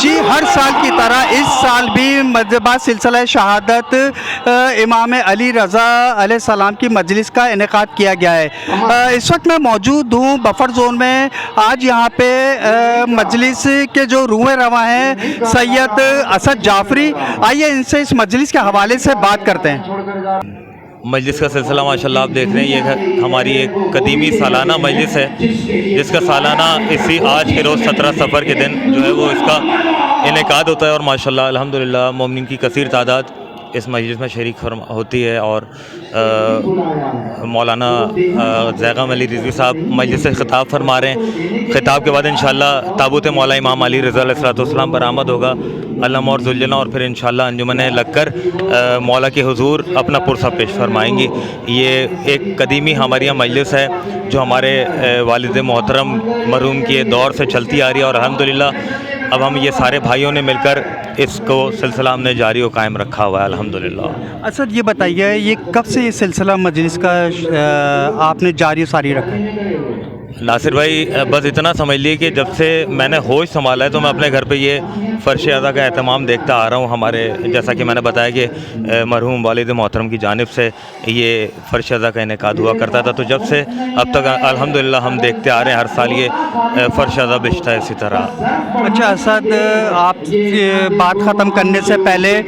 जी, हर साल की तरह इस साल भी मजबा सिलसिला शहादत इमाम अली रज़ा अलैहिस्सलाम की मजलिस का इनेकाद किया गया है। इस वक्त मैं मौजूद हूँ बफर जोन में। आज यहाँ पे मजलिस के जो रूह रवा हैं सैयद असद जाफरी, आइए इनसे इस मजलिस के हवाले से बात करते हैं। मजलिस का सिलसिला माशाल्लाह आप देख रहे हैं, ये हमारी एक कदीमी सालाना मजलिस है जिसका सालाना इसी आज के रोज़ 17 सफ़र के दिन जो है वो इसका इनेकाद होता है। और माशाल्लाह अल्हम्दुलिल्लाह मोमिनीन की कसीर तादाद इस मजलिस में शरीक होती है। और मौलाना ज़ैग़म अली रिज़वी साहब मजलिस से ख़िताब फरमा रहे हैं। ख़िताब के बाद इंशाअल्लाह ताबूत मौला इमाम अली रज़ा अलैहिस्सलाम बरामद होगा अल्लाम और ज़ुल्जना, और फिर इंशाअल्लाह अंजुमन लगकर मौला के हुजूर अपना पुरसा पेश फरमाएंगी। ये एक कदीमी हमारी यहाँ मजलिस है जो हमारे वालिद मोहतरम मरहूम के दौर से चलती आ रही है। और अल्हम्दुलिल्लाह अब हम ये सारे भाइयों ने मिलकर इसको सिलसिला हमने जारी और कायम रखा हुआ है अल्हम्दुलिल्लाह। असद ये बताइए, ये कब से ये सिलसिला मजलिस का आपने जारी सारी रखा है? नासिर भाई बस इतना समझ लिए कि जब से मैंने होश संभाला है तो मैं अपने घर पे ये फ़र्श अदा का एहतमाम देखता आ रहा हूँ। हमारे जैसा कि मैंने बताया कि मरहूम वालिद मोहतरम की जानिब से ये फ़र्श अदा का इनेकाद हुआ करता था, तो जब से अब तक अल्हम्दुलिल्लाह हम देखते आ रहे हैं हर साल ये फ़र्श अदा बिछता है इसी तरह। अच्छा असद, आप बात ख़त्म करने से पहले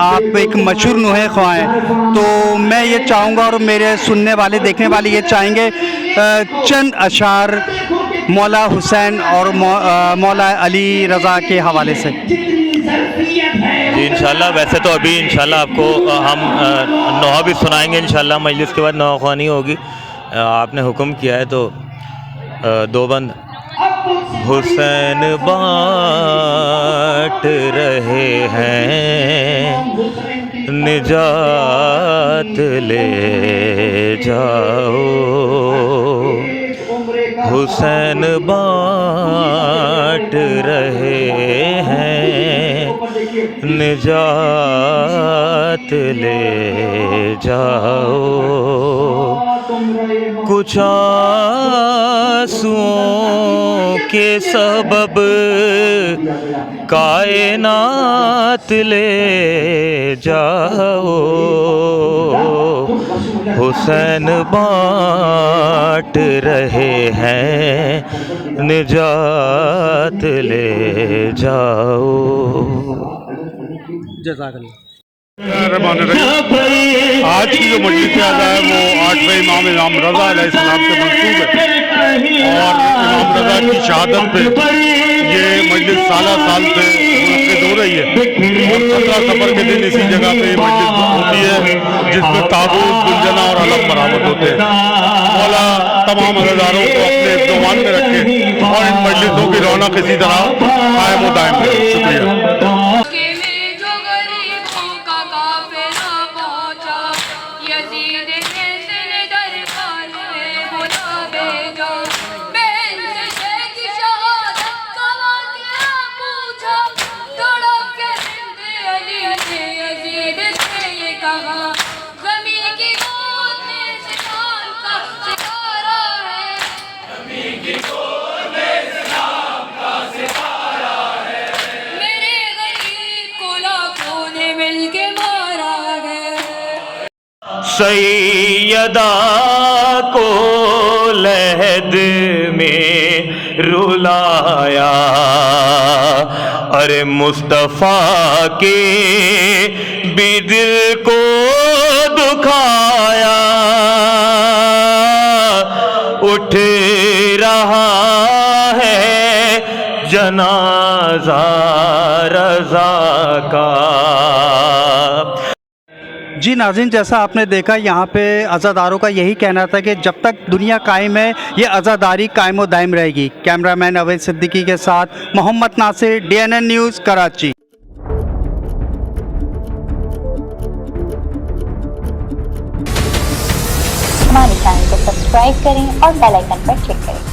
आप एक मशहूर नुहे ख्वाह हैं, तो मैं ये चाहूँगा और मेरे सुनने वाले देखने वाले ये चाहेंगे चंद अशार मौला हुसैन और मौला अली रज़ा के हवाले से। जी इंशाल्लाह, वैसे तो अभी इंशाल्लाह आपको हम नोहा भी सुनाएंगे इंशाल्लाह, मजलिस के बाद नोहा ख्वानी होगी। आपने हुक्म किया है तो दो बंद हुसैन बाँट रहे हैं, निजात ले जाओ, हुसैन बाँट रहे हैं, निजात ले जाओ, कुछ आंसुओं के सबब कायनात ले जाओ, हुसैन बाँट रहे हैं, निजात ले जाओ। जज़ाकल्लाह। आज की जो मजलिस आज़ा है वो 8वें इमाम रज़ा अलैहिस्सलाम से मंसूब है, और इमाम रज़ा की शहादत पे ये मजलिस साल से मुनक़िद हो रही है। और 17 सफ़र के दिन इसी जगह पे ये मजलिस होती है जिसमें ताबूत, गुंजना और अलम बरामद होते हैं। मौला तमाम अज़ादारों को अपने ज़ुबान में रखे और इन मजलिसों की रौनक इसी तरह कायम व दायम रहे। शुक्रिया। सैयदा को लहद में रुलाया, अरे मुस्तफ़ा के भी दिल को दुखाया, उठ रहा है जनाजा रज़ा का। जी नाज़रीन, जैसा आपने देखा यहाँ पे अज़ादारों का यही कहना था कि जब तक दुनिया कायम है ये अज़ादारी कायम व दायम रहेगी। कैमरामैन अवैध सिद्दीकी के साथ मोहम्मद नासिर, DNN न्यूज़, कराची। हमारे चैनल को सब्सक्राइब करें और बेल आइकन पर क्लिक करें।